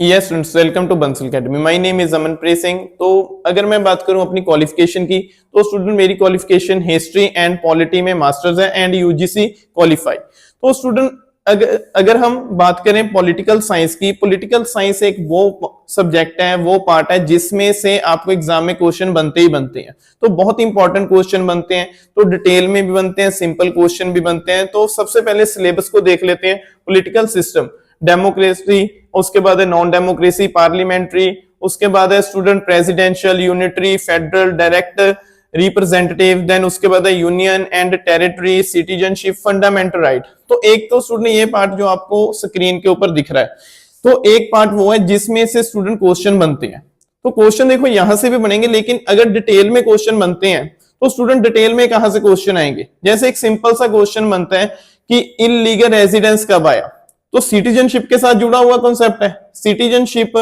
Yes students, welcome to Bansal academy. My name is Amanpreet Singh. तो अगर मैं बात करूं अपनी क्वालिफिकेशन की, तो स्टूडेंट मेरी क्वालिफिकेशन हिस्ट्री एंड पॉलिटी में मास्टर्स है एंड यूजीसी क्वालिफाई। तो स्टूडेंट अगर हम बात करें पॉलिटिकल साइंस की, पॉलिटिकल साइंस एक वो सब्जेक्ट है, वो पार्ट है जिसमें से आपको एग्जाम में क्वेश्चन बनते ही बनते हैं। तो बहुत इंपॉर्टेंट क्वेश्चन बनते हैं, तो डिटेल में भी बनते हैं, सिंपल क्वेश्चन भी बनते हैं। तो सबसे पहले सिलेबस को देख लेते हैं। पॉलिटिकल सिस्टम, डेमोक्रेसी, उसके बाद है नॉन डेमोक्रेसी, पार्लियामेंट्री, उसके बाद है student presidential, unitary, federal, direct, representative, then उसके बाद है union and territory, citizenship, fundamental right. तो एक तो स्टूडेंट ये पार्ट जो आपको स्क्रीन के ऊपर दिख रहा है, तो एक पार्ट वो है जिसमें से स्टूडेंट क्वेश्चन बनते हैं। तो क्वेश्चन देखो यहां से भी बनेंगे, लेकिन अगर डिटेल में क्वेश्चन बनते हैं तो स्टूडेंट डिटेल में कहां से क्वेश्चन आएंगे। जैसे एक सिंपल सा क्वेश्चन बनता है कि इलीगल रेजिडेंस कब आया, तो सिटीजनशिप के साथ जुड़ा हुआ कॉन्सेप्ट है। सिटीजनशिप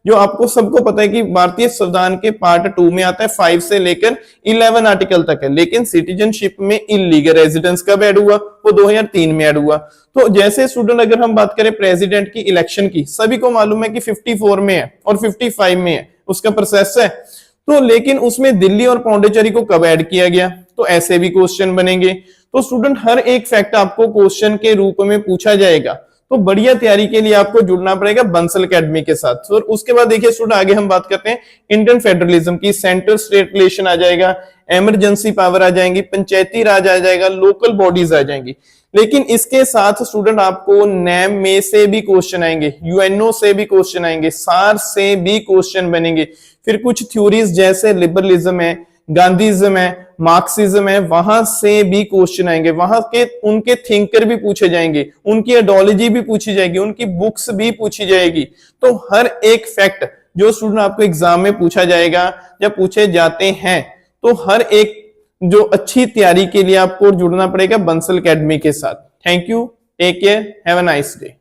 जो आपको सबको पता है कि भारतीय संविधान के पार्ट 2 में आता है, 5 से लेकर 11 आर्टिकल तक है। लेकिन सिटीजनशिप में इलीगल रेजिडेंस कब ऐड हुआ, वो 2003 में ऐड हुआ। तो जैसे स्टूडेंट अगर हम बात करें प्रेसिडेंट की इलेक्शन की, सभी को मालूम है कि 54 में है और 55 में है उसका प्रोसेस है। तो लेकिन उसमें दिल्ली और पौंडीचेरी को कब ऐड किया गया, तो ऐसे भी क्वेश्चन बनेंगे। तो स्टूडेंट हर एक फैक्ट आपको क्वेश्चन के रूप में पूछा जाएगा। तो बढ़िया तैयारी के लिए आपको जुड़ना पड़ेगा बंसल अकेडमी के साथ। और उसके बाद देखिए स्टूडेंट आगे हम बात करते हैं इंडियन फेडरलिज्म की। सेंट्रल स्टेट रिलेशन आ जाएगा, इमरजेंसी पावर आ जाएंगी, पंचायती राज आ जाएगा, लोकल बॉडीज आ जाएंगी। लेकिन इसके साथ स्टूडेंट आपको नैम में से भी क्वेश्चन आएंगे, यूएनओ से भी क्वेश्चन आएंगे, सार से भी क्वेश्चन बनेंगे। फिर कुछ थ्योरीज जैसे लिबरलिज्म है, गांधीज्म है, मार्क्सिज्म है, वहां से भी क्वेश्चन आएंगे। वहां के उनके थिंकर भी पूछे जाएंगे, उनकी आइडियोलॉजी भी पूछी जाएगी, उनकी बुक्स भी पूछी जाएगी। तो हर एक फैक्ट जो स्टूडेंट आपको एग्जाम में पूछा जाएगा या पूछे जाते हैं, तो हर एक जो अच्छी तैयारी के लिए आपको जुड़ना पड़ेगा बंसल अकेडमी के साथ। Thank you, take care, have a nice day.